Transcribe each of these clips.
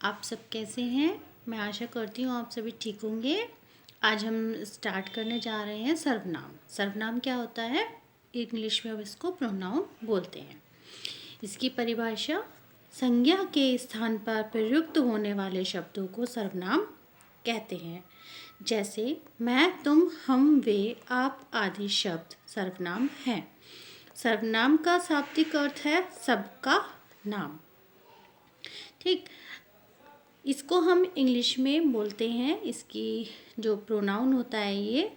आप सब कैसे हैं। मैं आशा करती हूँ आप सभी ठीक होंगे। आज हम स्टार्ट करने जा रहे हैं सर्वनाम। सर्वनाम क्या होता है, इंग्लिश में अब इसको प्रोनाउन बोलते हैं। इसकी परिभाषा, संज्ञा के स्थान पर प्रयुक्त होने वाले शब्दों को सर्वनाम कहते हैं। जैसे मैं, तुम, हम, वे, आप आदि शब्द सर्वनाम हैं। सर्वनाम का शाब्दिक अर्थ है सबका नाम। ठीक, इसको हम इंग्लिश में बोलते हैं, इसकी जो प्रोनाउन होता है ये,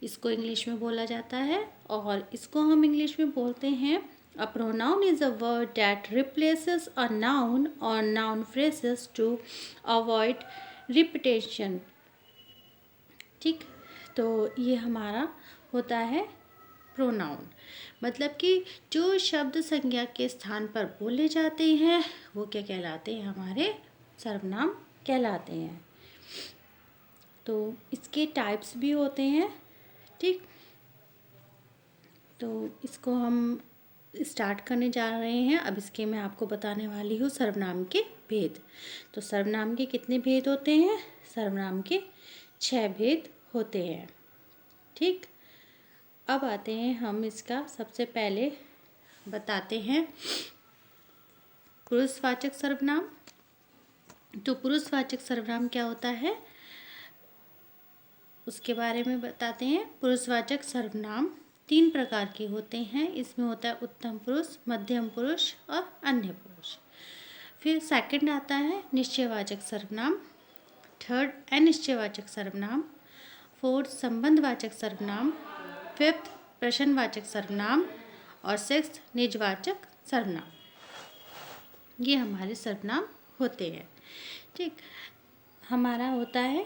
इसको इंग्लिश में बोला जाता है और इसको हम इंग्लिश में बोलते हैं a pronoun is a word that replaces a noun और noun phrases to avoid repetition. ठीक, तो ये हमारा होता है प्रोनाउन। मतलब कि जो शब्द संज्ञा के स्थान पर बोले जाते हैं वो क्या कहलाते हैं, हमारे सर्वनाम कहलाते हैं। तो इसके टाइप्स भी होते हैं। ठीक, तो इसको हम स्टार्ट करने जा रहे हैं। अब इसके मैं आपको बताने वाली हूँ सर्वनाम के भेद। तो सर्वनाम के कितने भेद होते हैं, सर्वनाम के 6 भेद होते हैं। ठीक, अब आते हैं हम इसका सबसे पहले बताते हैं पुरुषवाचक सर्वनाम। तो पुरुषवाचक सर्वनाम क्या होता है उसके बारे में बताते हैं। पुरुषवाचक सर्वनाम 3 प्रकार के होते हैं। इसमें होता है उत्तम पुरुष, मध्यम पुरुष और अन्य पुरुष। फिर सेकंड आता है निश्चयवाचक सर्वनाम, थर्ड अनिश्चयवाचक सर्वनाम, फोर्थ संबंधवाचक सर्वनाम, फिफ्थ प्रश्नवाचक सर्वनाम और सिक्स्थ निजवाचक सर्वनाम। ये हमारे सर्वनाम होते हैं। ठीक, हमारा होता है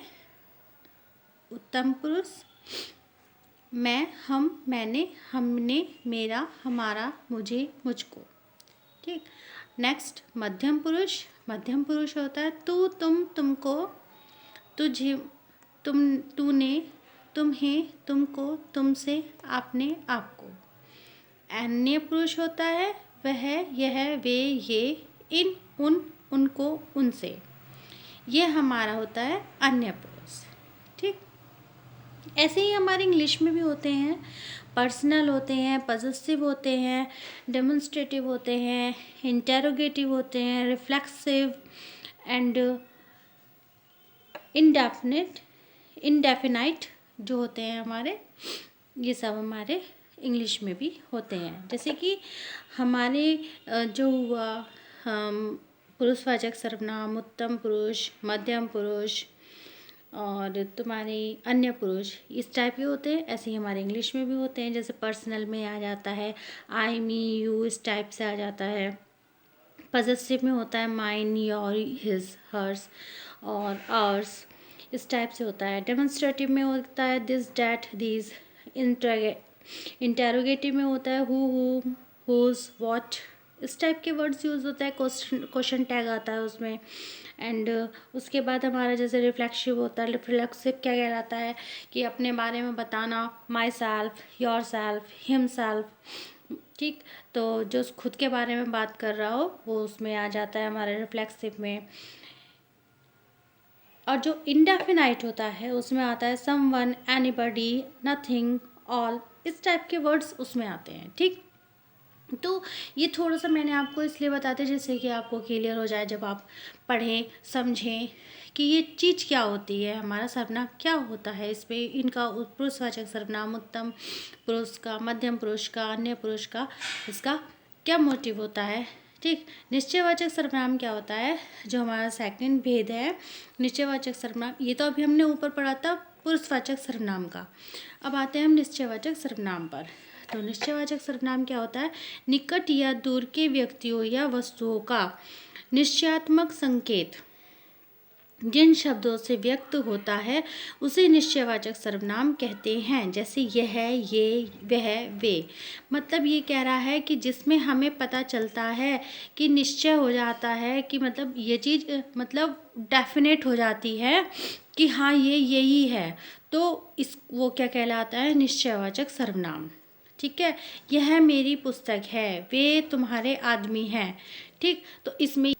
उत्तम पुरुष, मैं, हम, मैंने, हमने, मेरा, हमारा, मुझे, मुझको। ठीक, नेक्स्ट मध्यम पुरुष। मध्यम पुरुष होता है तू, तुम, तुमको, तुझे, तुम, तूने, तुम्हें, तुमको, तुमसे, आपने, आपको। अन्य पुरुष होता है वह, यह, वे, ये, इन, उन, उनको, उनसे। ये हमारा होता है अन्य पुरुष। ठीक, ऐसे ही हमारे इंग्लिश में भी होते हैं। पर्सनल होते हैं, पजेसिव होते हैं, डेमोन्स्ट्रेटिव होते हैं, इंटेरोगेटिव होते हैं, रिफ्लेक्सिव एंड इंडेफिनाइट जो होते हैं हमारे, ये सब हमारे इंग्लिश में भी होते हैं। जैसे कि हमारे जो हुआ पुरुषवाचक सर्वनाम, उत्तम पुरुष, मध्यम पुरुष और तुम्हारे अन्य पुरुष, इस टाइप के होते हैं। ऐसे ही हमारे इंग्लिश में भी होते हैं। जैसे पर्सनल में आ जाता है आई, मी, यू, इस टाइप से आ जाता है। पजेसिव में होता है माइन, योर, हिज, हर्स और आवर्स, इस टाइप से होता है। डेमोन्स्ट्रेटिव में होता है दिस, डैट, दीज। इंटेरोगेटिव में होता है हु, हुज, व्हाट, इस टाइप के वर्ड्स यूज़ होता है। क्वेश्चन टैग आता है उसमें। एंड उसके बाद हमारा जैसे रिफ्लेक्सिव होता है। रिफ्लेक्सिव क्या कहलाता है कि अपने बारे में बताना, my self, your self, him self. ठीक, तो जो खुद के बारे में बात कर रहा हो वो उसमें आ जाता है हमारे रिफ्लेक्सिव में। और जो इंडेफिनाइट होता है उसमें आता है समवन, एनीबॉडी, नथिंग, ऑल, इस टाइप के वर्ड्स उसमें आते हैं। ठीक, तो ये थोड़ा सा मैंने आपको इसलिए बताते जैसे कि आपको क्लियर हो जाए, जब आप पढ़ें समझें कि ये चीज़ क्या होती है, हमारा सर्वनाम क्या होता है। इस पर इनका पुरुषवाचक सर्वनाम, उत्तम पुरुष का, मध्यम पुरुष का, अन्य पुरुष का, इसका क्या मोटिव होता है। ठीक, निश्चयवाचक सर्वनाम क्या होता है, जो हमारा सेकंड भेद है निश्चयवाचक सर्वनाम। ये तो अभी हमने ऊपर पढ़ा था पुरुषवाचक सर्वनाम का। अब आते हैं हम निश्चयवाचक सर्वनाम पर। तो निश्चयवाचक सर्वनाम क्या होता है, निकट या दूर के व्यक्तियों या वस्तुओं का निश्चयात्मक संकेत जिन शब्दों से व्यक्त होता है उसे निश्चयवाचक सर्वनाम कहते हैं। जैसे यह, ये, वह, वे। मतलब ये कह रहा है कि जिसमें हमें पता चलता है कि निश्चय हो जाता है कि मतलब ये चीज़ मतलब डेफिनेट हो जाती है कि हाँ ये यही है, तो इस वो क्या कहलाता है, निश्चयवाचक सर्वनाम। ठीक है, यह मेरी पुस्तक है, वे तुम्हारे आदमी हैं। ठीक, तो इसमें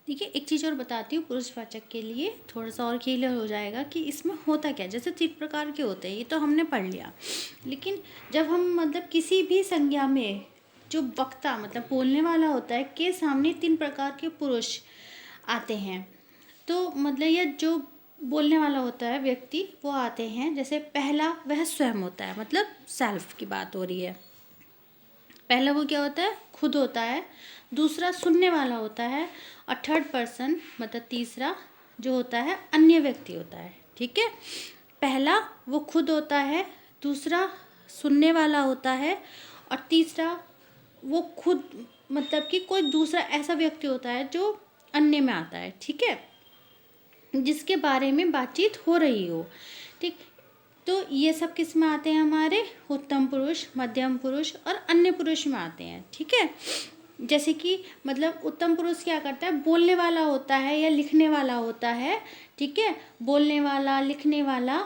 देखिए, एक चीज़ और बताती हूँ पुरुषवाचक के लिए, थोड़ा सा और क्लियर हो जाएगा कि इसमें होता क्या है। जैसे 3 प्रकार के होते हैं, ये तो हमने पढ़ लिया, लेकिन जब हम मतलब किसी भी संज्ञा में जो वक्ता मतलब बोलने वाला होता है के सामने 3 प्रकार के पुरुष आते हैं, तो मतलब ये जो बोलने वाला होता है व्यक्ति वो आते हैं। जैसे पहला वह स्वयं होता है, मतलब सेल्फ की बात हो रही है। पहला वो क्या होता है, खुद होता है। दूसरा सुनने वाला होता है, और थर्ड पर्सन मतलब तीसरा जो होता है अन्य व्यक्ति होता है। ठीक है, पहला वो खुद होता है, दूसरा सुनने वाला होता है, और तीसरा वो खुद मतलब कि कोई दूसरा ऐसा व्यक्ति होता है जो अन्य में आता है। ठीक है, जिसके बारे में बातचीत हो रही हो। ठीक, तो ये सब किस में आते हैं, हमारे उत्तम पुरुष, मध्यम पुरुष और अन्य पुरुष में आते हैं। ठीक है, जैसे कि मतलब उत्तम पुरुष क्या करता है, बोलने वाला होता है या लिखने वाला होता है। ठीक है, बोलने वाला, लिखने वाला,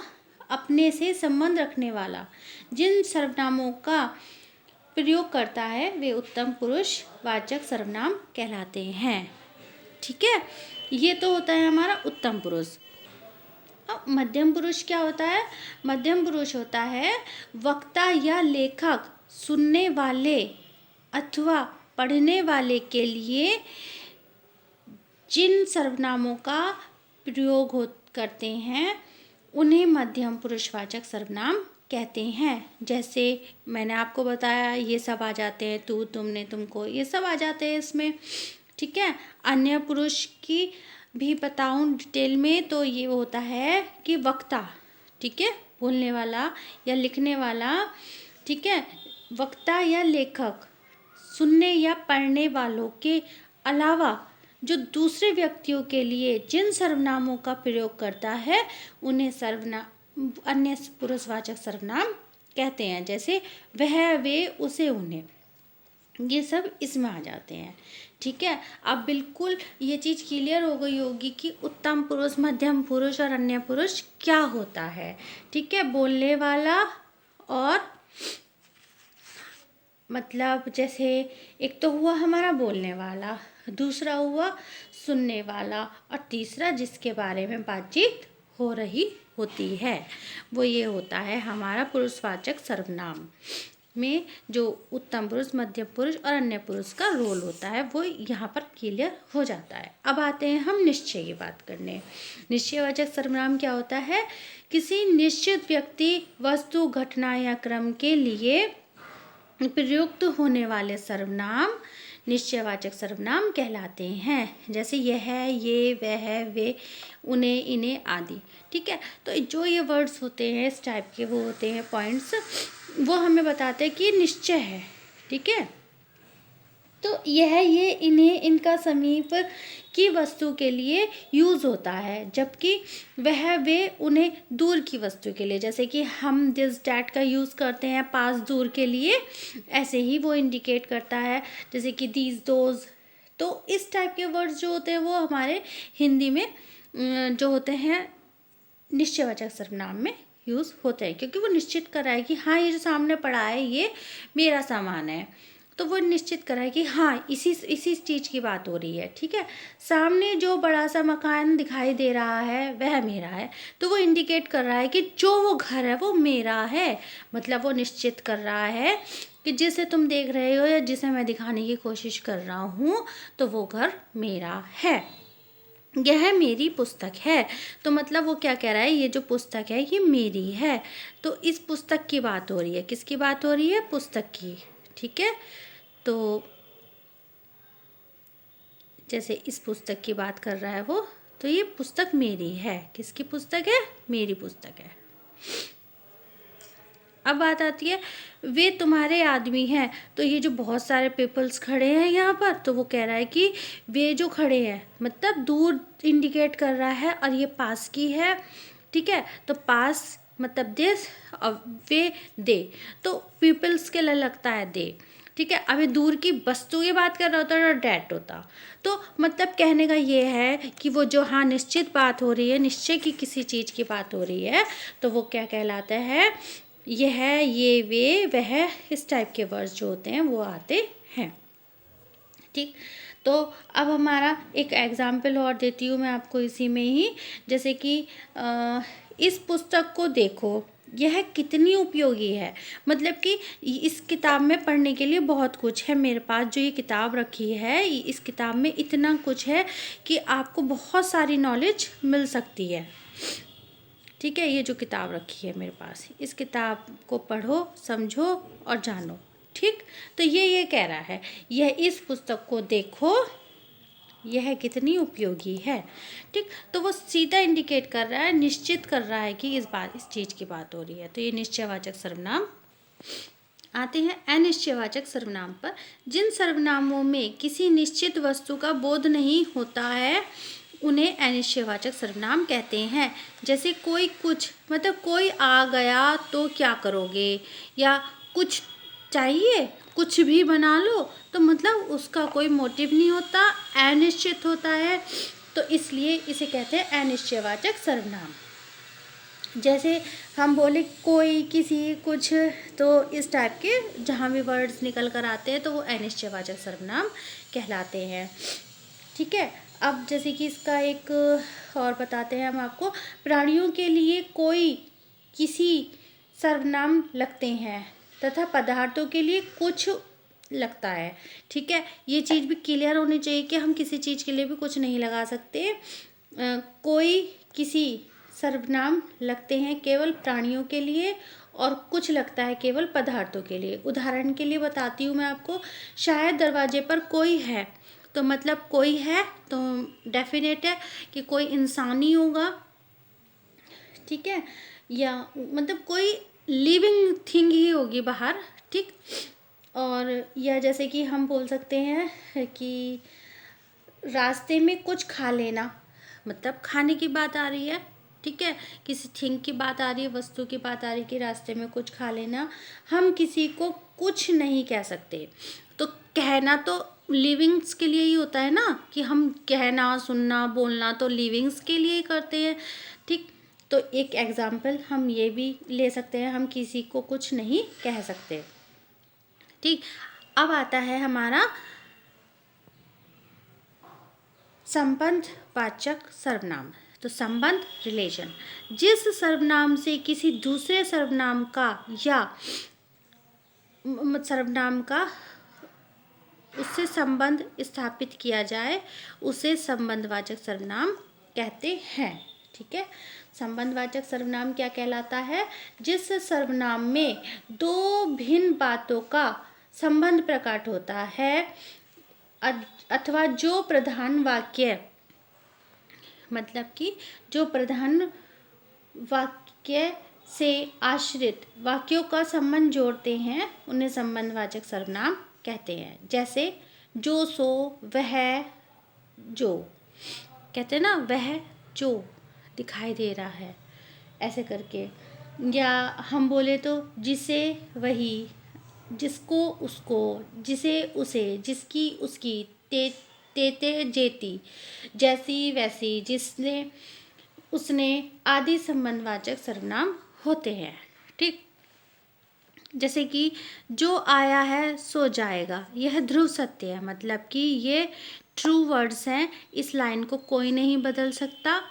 अपने से संबंध रखने वाला, जिन सर्वनामों का प्रयोग करता है वे उत्तम पुरुष वाचक सर्वनाम कहलाते हैं। ठीक है, ये तो होता है हमारा उत्तम पुरुष। अब मध्यम पुरुष क्या होता है, मध्यम पुरुष होता है वक्ता या लेखक सुनने वाले अथवा पढ़ने वाले के लिए जिन सर्वनामों का प्रयोग करते हैं उन्हें मध्यम पुरुषवाचक सर्वनाम कहते हैं। जैसे मैंने आपको बताया, ये सब आ जाते हैं, तू, तुमने, तुमको, ये सब आ जाते हैं इसमें। ठीक है, अन्य पुरुष की भी बताऊं डिटेल में, तो ये होता है कि वक्ता, ठीक है, बोलने वाला या लिखने वाला, ठीक है, वक्ता या लेखक सुनने या पढ़ने वालों के अलावा जो दूसरे व्यक्तियों के लिए जिन सर्वनामों का प्रयोग करता है उन्हें अन्य पुरुषवाचक सर्वनाम कहते हैं। जैसे वह, वे, उसे, उन्हें, ये सब इसमें आ जाते हैं। ठीक है, अब बिल्कुल ये चीज़ क्लियर हो गई होगी कि उत्तम पुरुष, मध्यम पुरुष और अन्य पुरुष क्या होता है। ठीक है, बोलने वाला और मतलब जैसे एक तो हुआ हमारा बोलने वाला, दूसरा हुआ सुनने वाला, और तीसरा जिसके बारे में बातचीत हो रही होती है वो ये होता है हमारा पुरुषवाचक सर्वनाम में जो उत्तम पुरुष, मध्यम पुरुष और अन्य पुरुष का रोल होता है वो यहाँ पर क्लियर हो जाता है। अब आते हैं हम निश्चय की बात करने। निश्चयवाचक सर्वनाम क्या होता है, किसी निश्चित व्यक्ति, वस्तु, घटना या क्रम के लिए प्रयुक्त होने वाले सर्वनाम निश्चयवाचक सर्वनाम कहलाते हैं। जैसे यह, ये, वह, वे, उन्हें, इन्हें आदि। ठीक है, तो जो ये वर्ड्स होते हैं इस टाइप के वो होते हैं पॉइंट्स, वो हमें बताते हैं कि निश्चय है। ठीक है, तो यह, ये, इन्हें, इनका समीप की वस्तु के लिए यूज़ होता है, जबकि वह, वे, उन्हें दूर की वस्तु के लिए, जैसे कि हम दिस, डैट का यूज़ करते हैं पास, दूर के लिए, ऐसे ही वो इंडिकेट करता है, जैसे कि दीज, दोज। तो इस टाइप के वर्ड्स जो होते हैं वो हमारे हिंदी में जो होते हैं निश्चयवाचक सर्वनाम में यूज़ होते हैं, क्योंकि वो निश्चित कर रहा है कि हाँ ये जो सामने पड़ा है ये मेरा सामान है, तो वो निश्चित कर रहा है कि हाँ इसी चीज़ की बात हो रही है। ठीक है, सामने जो बड़ा सा मकान दिखाई दे रहा है वह मेरा है, तो वो इंडिकेट कर रहा है कि जो वो घर है वो मेरा है। मतलब वो निश्चित कर रहा है कि जिसे तुम देख रहे हो या जिसे मैं दिखाने की कोशिश कर रहा हूँ तो वो घर मेरा है, यह मेरी पुस्तक है। तो मतलब वो क्या कह रहा है, ये जो पुस्तक है ये मेरी है। तो इस पुस्तक की बात हो रही है, किसकी बात हो रही है, पुस्तक की। ठीक है, तो जैसे इस पुस्तक की बात कर रहा है वो, तो ये पुस्तक मेरी है। किसकी पुस्तक है, मेरी पुस्तक है। अब बात आती है वे तुम्हारे आदमी हैं, तो ये जो बहुत सारे पीपल्स खड़े हैं यहाँ पर, तो वो कह रहा है कि वे जो खड़े हैं मतलब दूर इंडिकेट कर रहा है और ये पास की है। ठीक है, तो पास मतलब दिस और वे दे, तो पीपल्स के लिए लगता है दे। ठीक है, अभी दूर की वस्तु की बात कर रहा होता तो डैट होता। तो मतलब कहने का ये है कि वो जो हाँ निश्चित बात हो रही है, निश्चय की किसी चीज़ की बात हो रही है, तो वो क्या कहलाता है, यह, ये, वे, वह, इस टाइप के वर्ड्स जो होते हैं वो आते हैं। ठीक, तो अब हमारा एक एग्जाम्पल और देती हूँ मैं आपको इसी में ही, जैसे कि इस पुस्तक को देखो, यह कितनी उपयोगी है। मतलब कि इस किताब में पढ़ने के लिए बहुत कुछ है, मेरे पास जो ये किताब रखी है इस किताब में इतना कुछ है कि आपको बहुत सारी नॉलेज मिल सकती है। ठीक है, ये जो किताब रखी है मेरे पास, इस किताब को पढ़ो, समझो और जानो। ठीक, तो ये कह रहा है, यह इस पुस्तक को देखो, यह कितनी उपयोगी है। ठीक, तो वो सीधा इंडिकेट कर रहा है, निश्चित कर रहा है कि इस चीज़ की बात हो रही है। तो ये निश्चयवाचक सर्वनाम आते हैं। अनिश्चयवाचक सर्वनाम पर, जिन सर्वनामों में किसी निश्चित वस्तु का बोध नहीं होता है उन्हें अनिश्चयवाचक सर्वनाम कहते हैं। जैसे कोई कुछ, मतलब कोई आ गया तो क्या करोगे, या कुछ चाहिए, कुछ भी बना लो, तो मतलब उसका कोई मोटिव नहीं होता, अनिश्चित होता है, तो इसलिए इसे कहते हैं अनिश्चयवाचक सर्वनाम। जैसे हम बोले कोई, किसी, कुछ, तो इस टाइप के जहाँ भी वर्ड्स निकल कर आते हैं तो वो अनिश्चयवाचक सर्वनाम कहलाते हैं। ठीक है, अब जैसे कि इसका एक और बताते हैं हम आपको, प्राणियों के लिए कोई, किसी सर्वनाम लगते हैं तथा पदार्थों के लिए कुछ लगता है। ठीक है, ये चीज़ भी क्लियर होनी चाहिए कि हम किसी चीज़ के लिए भी कुछ नहीं लगा सकते। कोई, किसी सर्वनाम लगते हैं केवल प्राणियों के लिए और कुछ लगता है केवल पदार्थों के लिए। उदाहरण के लिए बताती हूँ मैं आपको, शायद दरवाजे पर कोई है, तो मतलब कोई है तो डेफिनेट है कि कोई इंसान ही होगा। ठीक है, या मतलब कोई लिविंग थिंग ही होगी बाहर। ठीक, और या जैसे कि हम बोल सकते हैं कि रास्ते में कुछ खा लेना, मतलब खाने की बात आ रही है। ठीक है, किसी थिंग की बात आ रही है, वस्तु की बात आ रही है कि रास्ते में कुछ खा लेना। हम किसी को कुछ नहीं कह सकते, तो कहना तो लिविंग्स के लिए ही होता है ना, कि हम कहना, सुनना, बोलना तो लिविंग्स के लिए ही करते हैं। ठीक, तो एक एग्जाम्पल हम ये भी ले सकते हैं, हम किसी को कुछ नहीं कह सकते। ठीक, अब आता है हमारा संबंधवाचक सर्वनाम। तो संबंध, रिलेशन, जिस सर्वनाम से किसी दूसरे सर्वनाम का या सर्वनाम का उससे संबंध स्थापित किया जाए उसे संबंधवाचक सर्वनाम कहते हैं। ठीक है, संबंधवाचक सर्वनाम क्या कहलाता है, जिस सर्वनाम में दो भिन्न बातों का संबंध प्रकट होता है अथवा जो प्रधान वाक्य, मतलब कि जो प्रधान वाक्य से आश्रित वाक्यों का संबंध जोड़ते हैं उन्हें संबंधवाचक सर्वनाम कहते हैं। जैसे जो, सो, वह, जो, कहते हैं ना, वह जो दिखाई दे रहा है, ऐसे करके। या हम बोले तो जिसे, वही, जिसको, उसको, जिसे, उसे, जिसकी, उसकी, तेते, जेती, जैसी, वैसी, जिसने, उसने आदि संबंधवाचक सर्वनाम होते हैं। ठीक, जैसे कि जो आया है सो जाएगा, यह ध्रुव सत्य है, मतलब कि ये ट्रू वर्ड्स हैं, इस लाइन को कोई नहीं बदल सकता।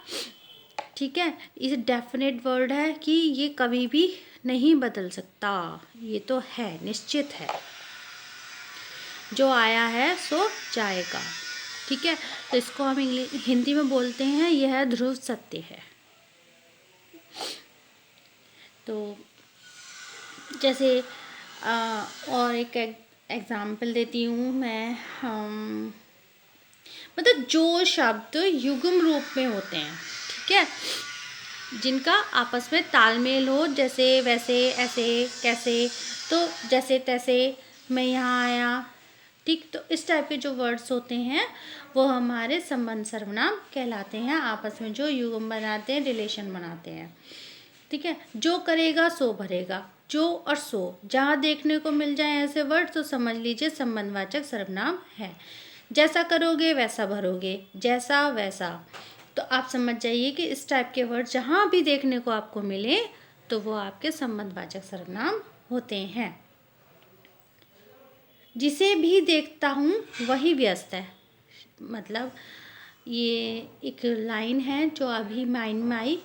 ठीक है, ये डेफिनेट वर्ड है कि ये कभी भी नहीं बदल सकता, ये तो है, निश्चित है। जो आया है सो जाएगा। ठीक है, तो इसको हम हिंदी में बोलते हैं यह ध्रुव सत्य है। तो जैसे और एक एग्जाम्पल देती हूँ मैं, मतलब जो शब्द युग्म रूप में होते हैं, ठीक है, जिनका आपस में तालमेल हो, जैसे, वैसे, ऐसे, कैसे, तो जैसे तैसे, मैं यहाँ आया। ठीक, तो इस टाइप के जो वर्ड्स होते हैं वो हमारे संबंध सर्वनाम कहलाते हैं, आपस में जो युग्म बनाते हैं, रिलेशन बनाते हैं। ठीक है, जो करेगा सो भरेगा, जो और सो जहाँ देखने को मिल जाए ऐसे वर्ड तो समझ लीजिए संबंधवाचक सर्वनाम है। जैसा करोगे वैसा भरोगे, जैसा वैसा, तो आप समझ जाइए कि इस टाइप के वर्ड जहाँ भी देखने को आपको मिले तो वो आपके संबंधवाचक सर्वनाम होते हैं। जिसे भी देखता हूँ वही व्यस्त है, मतलब ये एक लाइन है जो अभी माइंड में आई।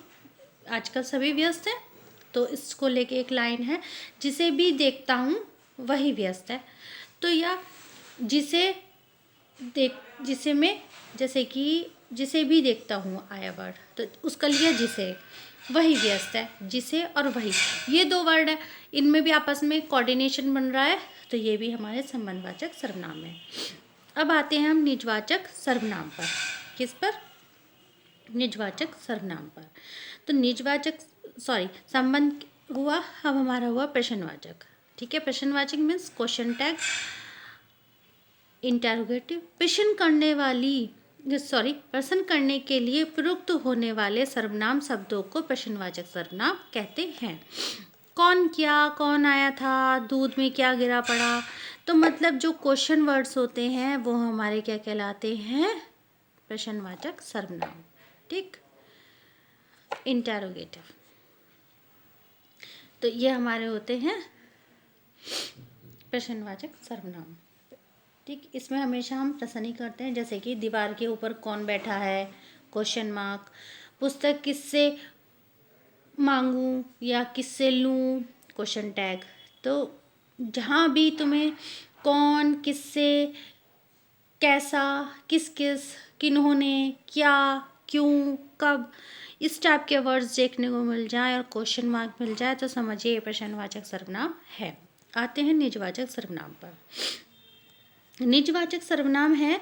आजकल सभी व्यस्त हैं, तो इसको लेके एक लाइन है, जिसे भी देखता हूँ वही व्यस्त है। तो या जिसे जिसे मैं, जैसे कि जिसे भी देखता हूँ आया वर्ड, तो उसका लिया जिसे, वही व्यस्त है। जिसे और वही, ये दो वर्ड है, इनमें भी आपस में कोऑर्डिनेशन बन रहा है, तो ये भी हमारे संबंधवाचक सर्वनाम है। अब आते हैं हम निजवाचक सर्वनाम पर। किस पर? निजवाचक सर्वनाम पर। तो निजवाचक संबंध हुआ। अब हमारा हुआ प्रश्नवाचक। ठीक है, प्रश्नवाचक मीन्स क्वेश्चन टैग, इंटेरोगेटिव। प्रश्न करने के लिए प्रयुक्त होने वाले सर्वनाम शब्दों को प्रश्नवाचक सर्वनाम कहते हैं। कौन किया, कौन आया था, दूध में क्या गिरा पड़ा, तो मतलब जो क्वेश्चन वर्ड्स होते हैं वो हमारे क्या कहलाते हैं? प्रश्नवाचक सर्वनाम। ठीक, इंटेरोगेटिव। तो ये हमारे होते हैं प्रश्नवाचक सर्वनाम। ठीक, इसमें हमेशा हम प्रश्न ही करते हैं, जैसे कि दीवार के ऊपर कौन बैठा है, क्वेश्चन मार्क। पुस्तक किससे मांगूं या किससे लूं, क्वेश्चन टैग। तो जहाँ भी तुम्हें कौन, किससे, कैसा, किस किस, किन्होंने, क्या, क्यों, कब, इस टाइप के वर्ड्स देखने को मिल जाए और क्वेश्चन मार्क मिल जाए तो समझिए ये प्रश्नवाचक सर्वनाम है। आते हैं निजवाचक सर्वनाम पर। निजवाचक सर्वनाम है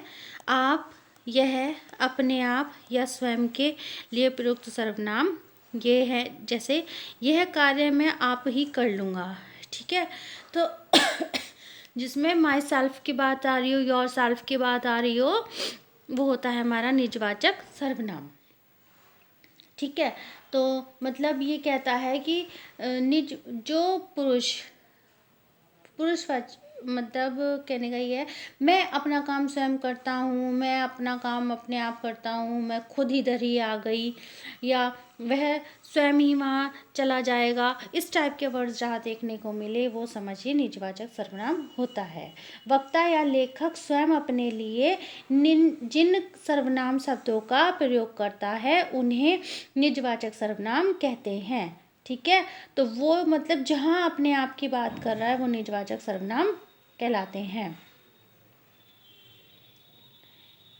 आप, यह, अपने आप या स्वयं के लिए प्रयुक्त सर्वनाम। ये है जैसे यह कार्य मैं आप ही कर लूँगा। ठीक है, तो जिसमें माई सेल्फ की बात आ रही हो, योर सेल्फ की बात आ रही हो, वो होता है हमारा निजवाचक सर्वनाम। ठीक है, तो मतलब ये कहता है कि निज जो पुरुषवाचक मतलब कहने का ये है, मैं अपना काम स्वयं करता हूँ, मैं अपना काम अपने आप करता हूँ, मैं खुद इधर ही आ गई, या वह स्वयं ही वहाँ चला जाएगा। इस टाइप के वर्ड्स जहाँ देखने को मिले वो समझिए निजवाचक सर्वनाम होता है। वक्ता या लेखक स्वयं अपने लिए जिन सर्वनाम शब्दों का प्रयोग करता है उन्हें निजवाचक सर्वनाम कहते हैं। ठीक है, तो वो मतलब जहाँ अपने आप की बात कर रहा है वो निजवाचक सर्वनाम कहलाते हैं।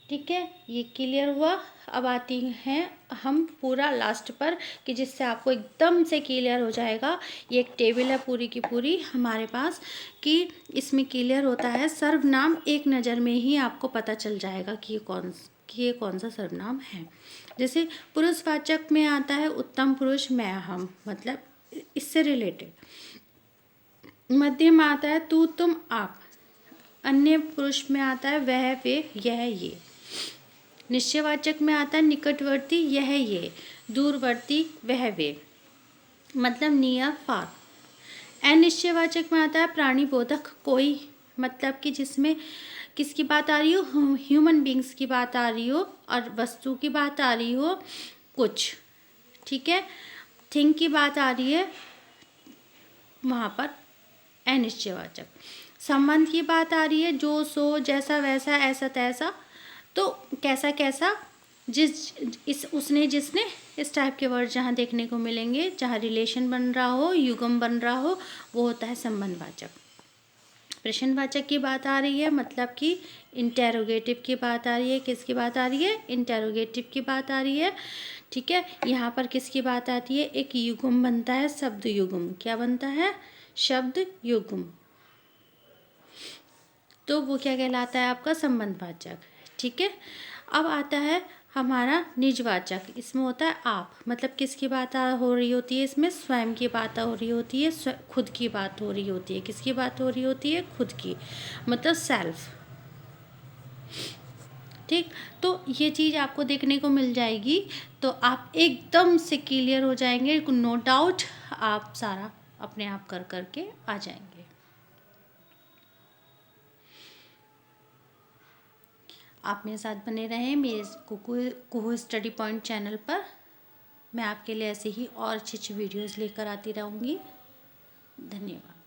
ठीक है, ये क्लियर हुआ। अब आती हैं हम पूरा लास्ट पर कि जिससे आपको एकदम से क्लियर हो जाएगा। ये एक टेबल है पूरी की पूरी हमारे पास कि इसमें क्लियर होता है सर्वनाम, एक नज़र में ही आपको पता चल जाएगा कि ये कौन सा सर्वनाम है। जैसे पुरुषवाचक में आता है उत्तम पुरुष, मैं, हम, मतलब इससे रिलेटेड। मध्यम में आता है तू, तुम, आप। अन्य पुरुष में आता है वह, वे, यह, ये। निश्चयवाचक में आता है निकटवर्ती, यह, ये। दूरवर्ती, वह, वे, मतलब नियर, फार। अनिश्चयवाचक में आता है प्राणीबोधक, कोई, मतलब कि जिसमें किसकी बात आ रही हो, ह्यूमन बींग्स की बात आ रही हो, और वस्तु की बात आ रही हो कुछ। ठीक है, थिंग की बात आ रही है वहाँ पर अनिश्चयवाचक। संबंध की बात आ रही है जो, सो, जैसा, वैसा, ऐसा, तैसा। तो कैसा कैसा, उसने, जिसने, इस टाइप के वर्ड जहाँ देखने को मिलेंगे, जहाँ रिलेशन बन रहा हो, युगम बन रहा हो, वो होता है संबंधवाचक। प्रश्नवाचक की बात आ रही है, मतलब कि इंटेरोगेटिव की बात आ रही है। किसकी बात आ रही है? इंटेरोगेटिव की बात आ रही है। ठीक है, यहाँ पर किसकी बात आती है? एक युग्म बनता है, शब्द युग्म। क्या बनता है? शब्द युग्म। तो वो क्या कहलाता है? आपका संबंधवाचक। ठीक है, अब आता है हमारा निजवाचक। इसमें होता है आप, मतलब किसकी बात हो रही होती है? इसमें स्वयं की बात हो रही होती है, खुद की बात हो रही होती है। किसकी बात हो रही होती है? खुद की, मतलब सेल्फ। ठीक, तो ये चीज़ आपको देखने को मिल जाएगी तो आप एकदम से क्लियर हो जाएंगे। नो डाउट आप सारा अपने आप कर करके आ जाएंगे। आप मेरे साथ बने रहें मेरे कुहू स्टडी पॉइंट चैनल पर। मैं आपके लिए ऐसे ही और अच्छी अच्छी वीडियोज़ लेकर आती रहूँगी। धन्यवाद।